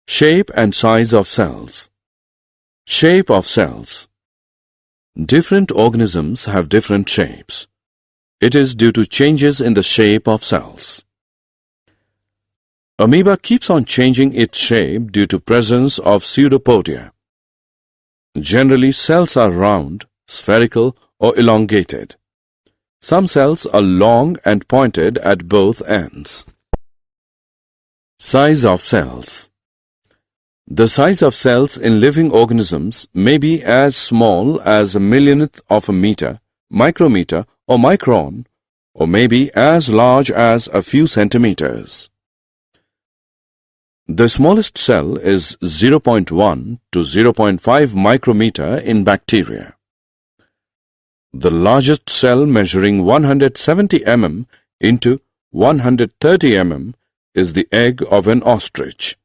Shape and size of cells. Shape of cells. Different organisms have different shapes. It is due to changes in the shape of cells. Amoeba keeps on changing its shape due to presence of pseudopodia. Generally, cells are round, spherical, or elongated. Some cells are long and pointed at both ends. Size of cells. The size of cells in living organisms may be as small as a millionth of a meter, micrometer, or micron, or may be as large as a few centimeters. The smallest cell is 0.1 to 0.5 micrometer in bacteria. The largest cell, measuring 170 mm into 130 mm, is the egg of an ostrich.